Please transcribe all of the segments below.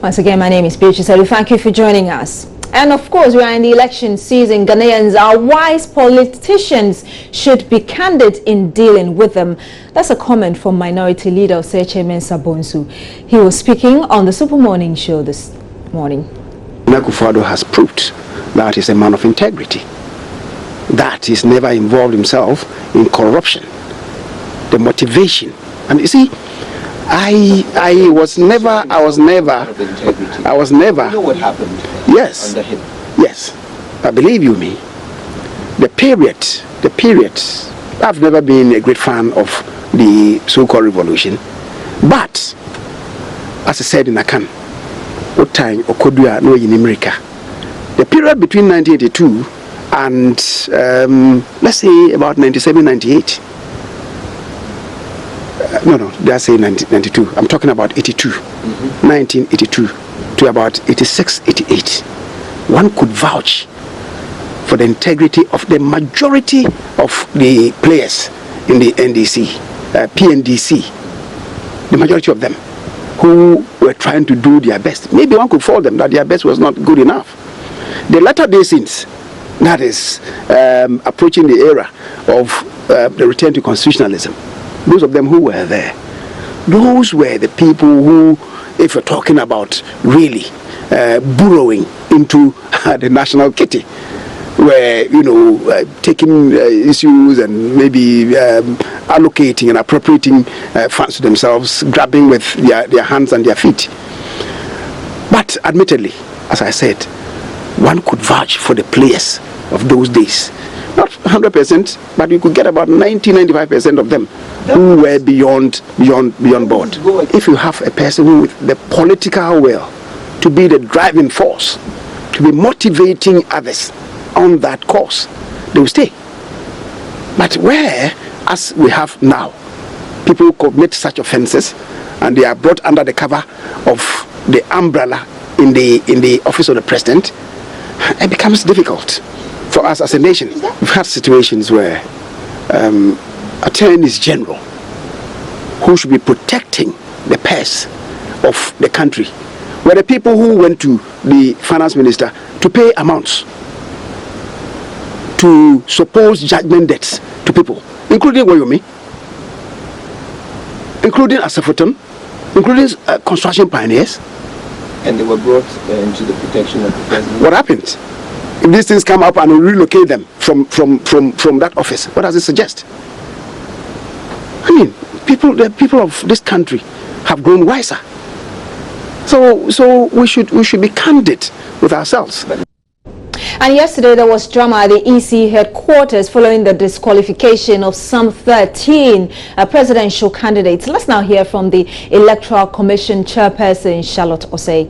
Once again, my name is Beatrice. Thank you for joining us. And of course, we are in the election season. Ghanaians are wise. Politicians should be candid in dealing with them. That's a comment from Minority Leader Chairman Sabonsu. He was speaking on the Super Morning Show this morning. Akufo-Addo has proved that he's a man of integrity, that he's never involved himself in corruption. The motivation, and you see, I was never. You know what happened? Yes. Under him. Yes. I believe you me. The period. I've never been a great fan of the so-called revolution, but as I said in Akan, what time Okodua no in America, the period between 1982 and let's say about 97, 98. No, did I say 1992? I'm talking about 82, 1982 to about 86, 88. One could vouch for the integrity of the majority of the players in the NDC, PNDC, the majority of them who were trying to do their best. Maybe one could fault them that their best was not good enough. The latter day since, that is approaching the era of the return to constitutionalism, those of them who were there, those were the people who, if you're talking about really burrowing into the national kitty, were, taking issues and maybe allocating and appropriating funds to themselves, grabbing with their hands and their feet. But admittedly, as I said, one could vouch for the players of those days. Not 100%, but you could get about 90-95% of them who were beyond board. If you have a person who with the political will to be the driving force, to be motivating others on that course, they will stay. But where, as we have now, people commit such offences and they are brought under the cover of the umbrella in the office of the president, it becomes difficult for us as a nation. We've had situations where attorneys general who should be protecting the purse of the country were the people who went to the finance minister to pay amounts to supposed judgment debts to people, including Wayomi, including Asafoton, including construction pioneers. And they were brought into the protection of the president. What happened? If these things come up and we relocate them from that office, what does it suggest? I mean, the people of this country have grown wiser. So we should be candid with ourselves. And yesterday there was drama at the EC headquarters following the disqualification of some 13 presidential candidates. Let's now hear from the Electoral Commission chairperson, Charlotte Osei.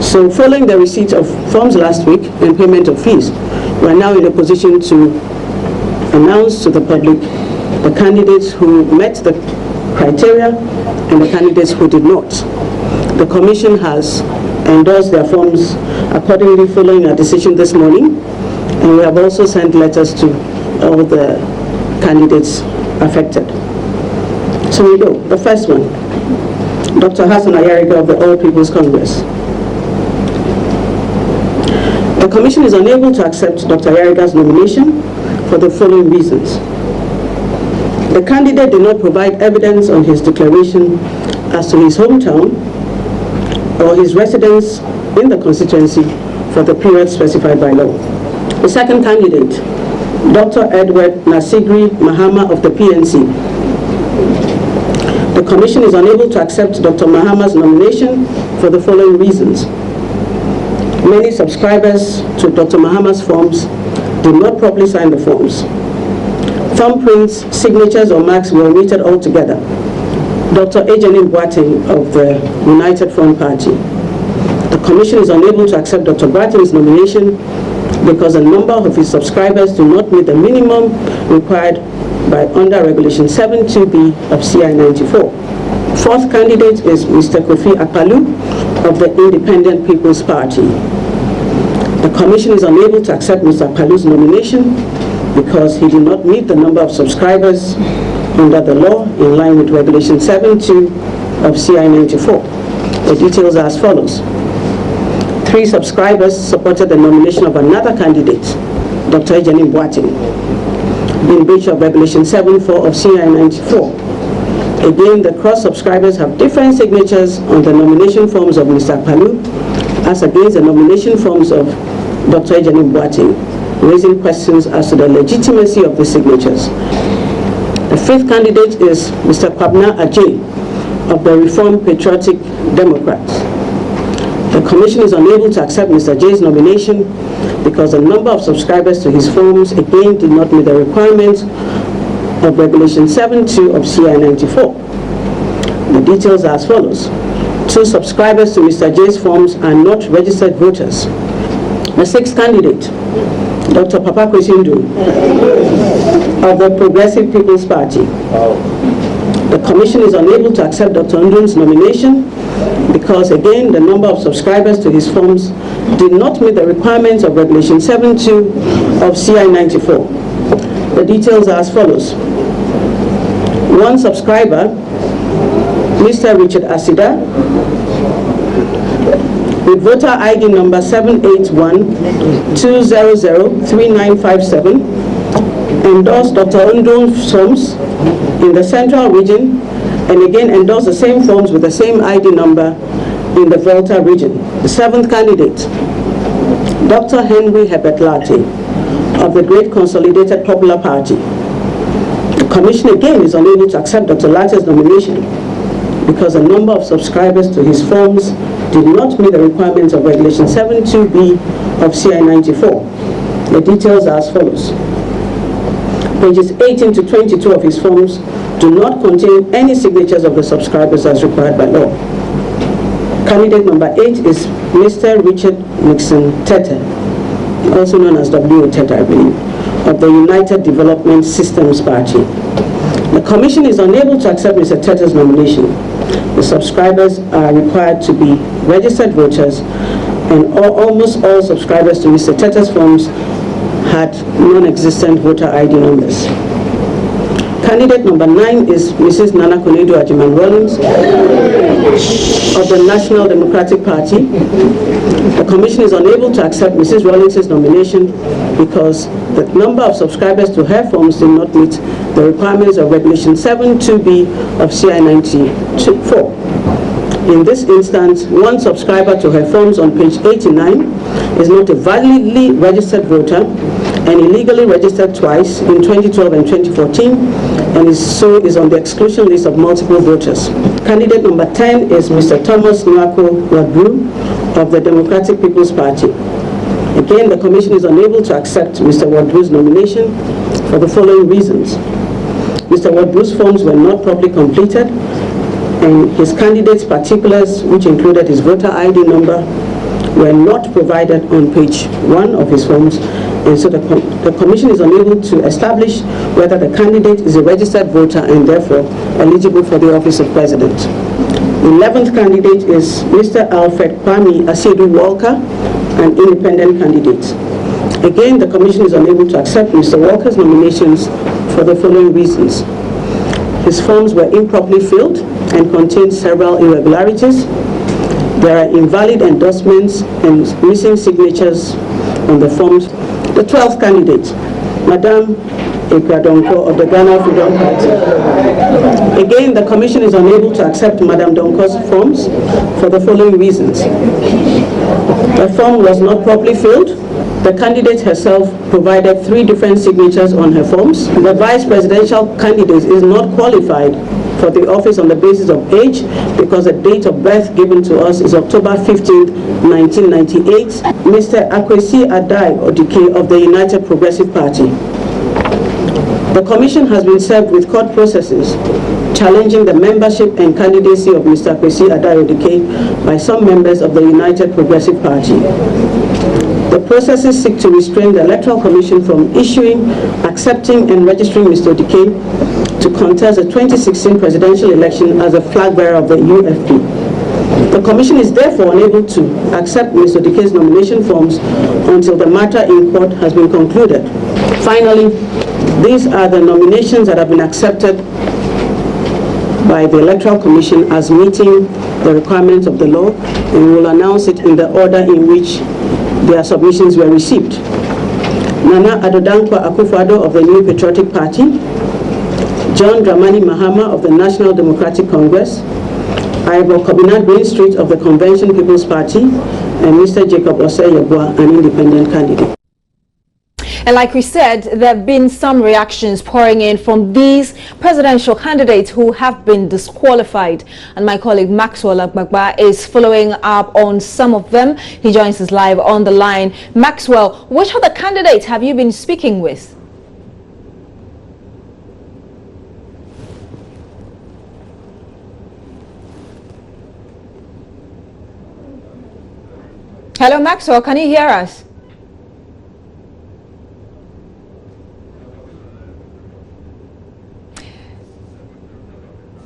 So following the receipt of forms last week and payment of fees, we are now in a position to announce to the public the candidates who met the criteria and the candidates who did not. The Commission has endorsed their forms accordingly following our decision this morning, and we have also sent letters to all the candidates affected. So we go. The first one, Dr. Hassan Ayariga of the All People's Congress. The Commission is unable to accept Dr. Ayariga's nomination for the following reasons. The candidate did not provide evidence on his declaration as to his hometown or his residence in the constituency for the period specified by law. The second candidate, Dr. Edward Nasigri Mahama of the PNC. The Commission is unable to accept Dr. Mahama's nomination for the following reasons. Many subscribers to Dr. Mahama's forms did not properly sign the forms. Thumbprints, signatures, or marks were omitted altogether. Dr. Ejenim Boateng of the United Front Party. The Commission is unable to accept Dr. Boateng's nomination because a number of his subscribers do not meet the minimum required by under Regulation 72B of CI 94. Fourth candidate is Mr. Kofi Akpalu of the Independent People's Party. The Commission is unable to accept Mr. Akpalu's nomination because he did not meet the number of subscribers under the law in line with Regulation 72 of CI 94. The details are as follows. 3 subscribers supported the nomination of another candidate, Dr. Ejeni Boateng, in breach of Regulation 7.4 of CI 94. Again, the cross-subscribers have different signatures on the nomination forms of Mr. Palu as against the nomination forms of Dr. Ejeni Boateng, raising questions as to the legitimacy of the signatures. The 5th candidate is Mr. Kwabna Ajay of the Reformed Patriotic Democrats. The Commission is unable to accept Mr. J's nomination because the number of subscribers to his forms again did not meet the requirements of Regulation 7.2 of CI 94. The details are as follows. 2 subscribers to Mr. J's forms are not registered voters. The 6th candidate, Dr. Papa Kwesindu of the Progressive People's Party. The Commission is unable to accept Dr. Ndun's nomination because, again, the number of subscribers to his forms did not meet the requirements of Regulation 7.2 of CI 94. The details are as follows. 1 subscriber, Mr. Richard Asida, with voter ID number 781-200-3957, endorsed Dr. Ndun's forms in the Central Region, and again endorsed the same forms with the same ID number in the Volta region. The 7th candidate, Dr. Henry Herbert Latte of the Great Consolidated Popular Party. The Commission again is unable to accept Dr. Latte's nomination because the number of subscribers to his forms did not meet the requirements of Regulation 7.2b of CI 94. The details are as follows. Pages 18 to 22 of his forms do not contain any signatures of the subscribers as required by law. Candidate number 8 is Mr. Richard Nixon Tete, also known as W. Tete, I believe, of the United Development Systems Party. The Commission is unable to accept Mr. Tete's nomination. The subscribers are required to be registered voters, and almost all subscribers to Mr. Tete's forms had non-existent voter ID numbers. Candidate number 9 is Mrs. Nana Konedo Ajiman Rollins of the National Democratic Party. The Commission is unable to accept Mrs. Rollins' nomination because the number of subscribers to her forms did not meet the requirements of Regulation 7.2b of CI 94. In this instance, 1 subscriber to her forms on page 89 is not a validly registered voter and illegally registered twice in 2012 and 2014, and is on the exclusion list of multiple voters. Candidate number 10 is Mr. Thomas Nwako Wadru of the Democratic People's Party. Again, the Commission is unable to accept Mr. Wadru's nomination for the following reasons. Mr. Wadru's forms were not properly completed, and his candidate's particulars, which included his voter ID number, were not provided on page 1 of his forms, and so the Commission is unable to establish whether the candidate is a registered voter and therefore eligible for the office of President. The 11th candidate is Mr. Alfred Kwame Asiedu Walker, an independent candidate. Again, the Commission is unable to accept Mr. Walker's nominations for the following reasons. His forms were improperly filled and contained several irregularities. There are invalid endorsements and missing signatures on the forms. The 12th candidate, Madame Ekadonko of the Ghana Freedom Party. Again, the Commission is unable to accept Madame Donko's forms for the following reasons. The form was not properly filled. The candidate herself provided 3 different signatures on her forms. The vice presidential candidate is not qualified for the office on the basis of age because the date of birth given to us is October 15, 1998. Mr. Akwesi Adai Odike of the United Progressive Party. The Commission has been served with court processes challenging the membership and candidacy of Mr. Akwesi Adai Odike by some members of the United Progressive Party. The processes seek to restrain the Electoral Commission from issuing, accepting, and registering Mr. Odike to contest the 2016 presidential election as a flag bearer of the UFP. The Commission is therefore unable to accept Mr. Odike's nomination forms until the matter in court has been concluded. Finally, these are the nominations that have been accepted by the Electoral Commission as meeting the requirements of the law, and we will announce it in the order in which their submissions were received. Nana Adodankwa Akufo-Addo of the New Patriotic Party, John Dramani Mahama of the National Democratic Congress, Ivo Kobina Greenstreet of the Convention People's Party, and Mr. Jacob Osei-Yeboah, an independent candidate. And like we said, there have been some reactions pouring in from these presidential candidates who have been disqualified. And my colleague Maxwell Agbagba is following up on some of them. He joins us live on the line. Maxwell, which other candidates have you been speaking with? Hello, Maxwell, can you hear us?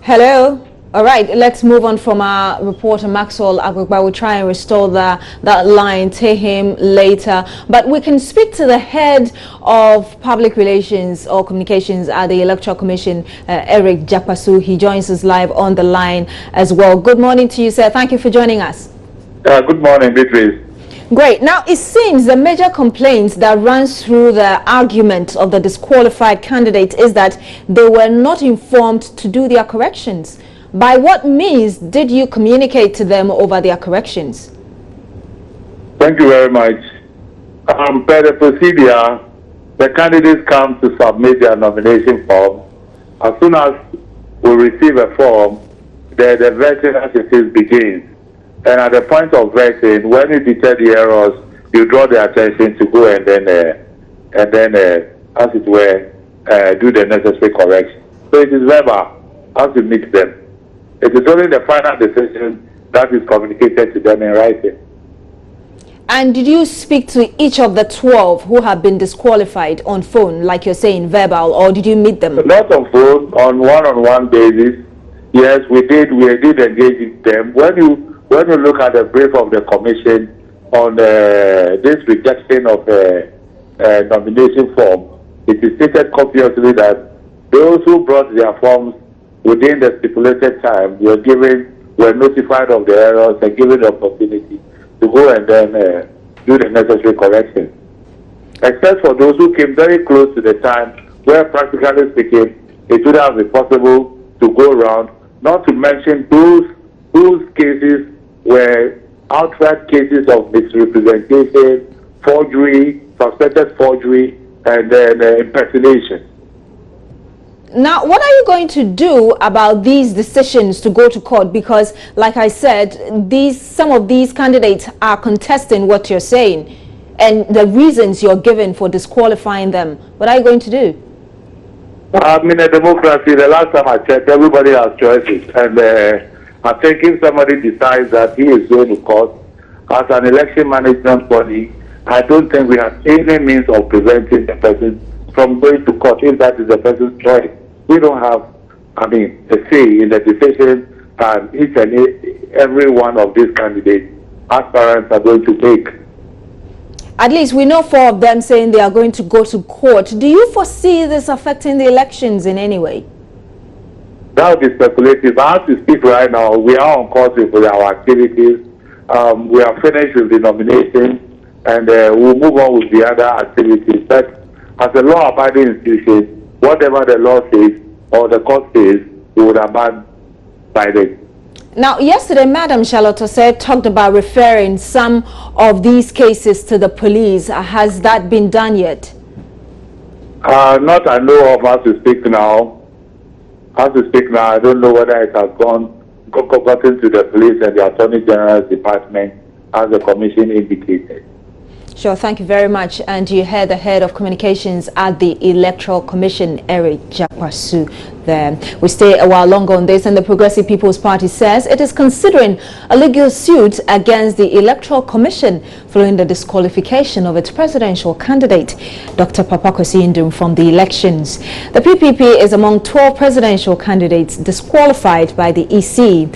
Hello. All right, let's move on from our reporter Maxwell Agbagba. We'll try and restore that line to him later. But we can speak to the head of public relations or communications at the Electoral Commission, Eric Jakwasu. He joins us live on the line as well. Good morning to you, sir. Thank you for joining us. Good morning, Beatrice. Great. Now, it seems the major complaint that runs through the argument of the disqualified candidates is that they were not informed to do their corrections. By what means did you communicate to them over their corrections? Thank you very much. Per the procedure, the candidates come to submit their nomination form. As soon as we receive a form, the vetting as it is begins. And at the point of vetting, when you detect the errors, you draw their attention to go and then, as it were, do the necessary correction. So it is verbal as you meet them. It is only the final decision that is communicated to them in writing. And did you speak to each of the 12 who have been disqualified on phone, like you're saying, verbal, or did you meet them? Not on phone, on one-on-one basis. Yes, we did engage with them. When you look at the brief of the commission on this rejection of nomination form, it is stated copiously that those who brought their forms within the stipulated time were notified of the errors and given the opportunity to go and then do the necessary corrections. Except for those who came very close to the time where, practically speaking, it would have been possible to go around, not to mention those whose cases were outright cases of misrepresentation, forgery, suspected forgery, and then impersonation. Now, what are you going to do about these decisions to go to court? Because, like I said, some of these candidates are contesting what you're saying and the reasons you're given for disqualifying them. What are you going to do? I mean, a democracy, the last time I checked, everybody has choices. And I think if somebody decides that he is going to court, as an election management body, I don't think we have any means of preventing the person from going to court if that is the person's choice. We don't have, a say in the decision and each and every one of these candidates, aspirants are going to make. At least we know 4 of them saying they are going to go to court. Do you foresee this affecting the elections in any way? That would be speculative. As we speak right now, we are on course with our activities. We are finished with the nomination and we'll move on with the other activities. But as a law-abiding institution, whatever the law says or the court says, we would abide by it. Now, yesterday, Madam Charlotte Osei talked about referring some of these cases to the police. Has that been done yet? Not I know of as we speak now. As we speak now, I don't know whether it has gotten to the police and the Attorney General's Department as the Commission indicated. Sure, thank you very much. And you heard the head of communications at the Electoral Commission, Eric Jakwasu, there. We stay a while longer on this, and the Progressive People's Party says it is considering a legal suit against the Electoral Commission following the disqualification of its presidential candidate, Dr. Papakwesi Indum, from the elections. The PPP is among 12 presidential candidates disqualified by the EC.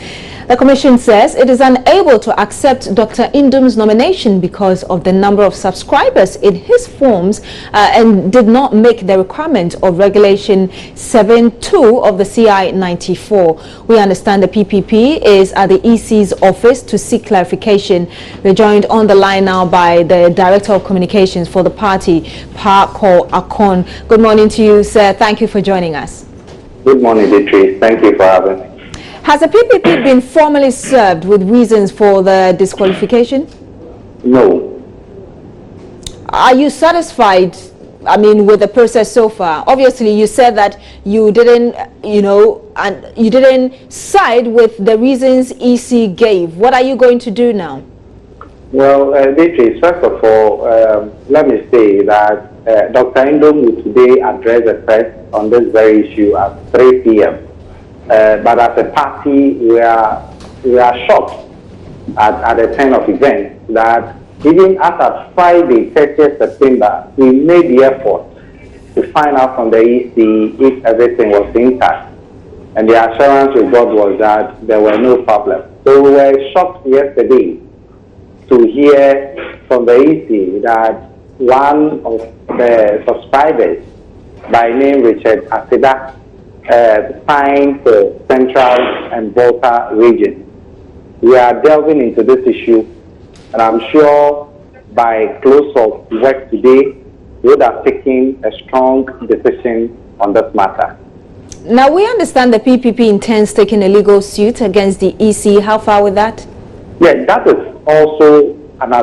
The commission says it is unable to accept Dr. Indum's nomination because of the number of subscribers in his forms and did not make the requirement of Regulation 7.2 of the CI 94. We understand the PPP is at the EC's office to seek clarification. We're joined on the line now by the Director of Communications for the party, Paco Akon. Good morning to you, sir. Thank you for joining us. Good morning, Beatrice. Thank you for having me. Has the PPP been formally served with reasons for the disqualification? No. Are you satisfied, with the process so far? Obviously, you said that you didn't, and you didn't side with the reasons EC gave. What are you going to do now? Well, Beatrice, first of all, let me say that Dr. Indum will today address the press on this very issue at 3 p.m. But as a party, we are shocked at the turn of events that even as at Friday, 30th September, we made the effort to find out from the EC if everything was intact. And the assurance we got was that there were no problems. So we were shocked yesterday to hear from the EC that one of the subscribers by name Richard Asida signed for Central and Volta region. We are delving into this issue, and I'm sure by close of work today, we would have taken a strong decision on this matter. Now, we understand the PPP intends taking a legal suit against the EC. How far with that? Yeah, that is also an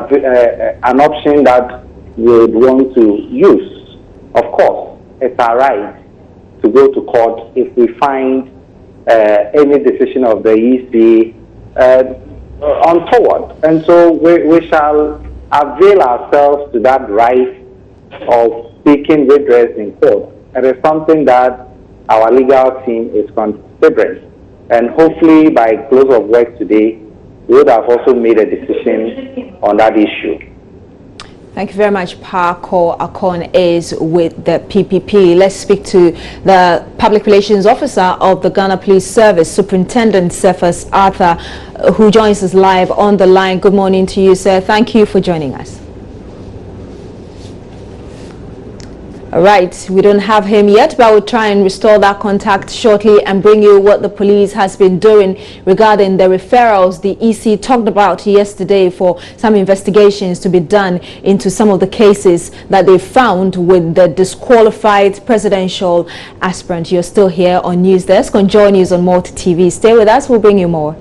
option that we would want to use. Of course, it's our right to go to court if we find any decision of the EC untoward. And so we shall avail ourselves to that right of seeking redress in court. It is something that our legal team is considering. And hopefully by close of work today, we would have also made a decision on that issue. Thank you very much. Paco Akon is with the PPP. Let's speak to the Public Relations Officer of the Ghana Police Service, Superintendent Cephas Arthur, who joins us live on the line. Good morning to you, sir. Thank you for joining us. All right, we don't have him yet, but we'll try and restore that contact shortly and bring you what the police has been doing regarding the referrals the EC talked about yesterday for some investigations to be done into some of the cases that they found with the disqualified presidential aspirant. You're still here on News Desk on Joy News on Multi TV. Stay with us, we'll bring you more.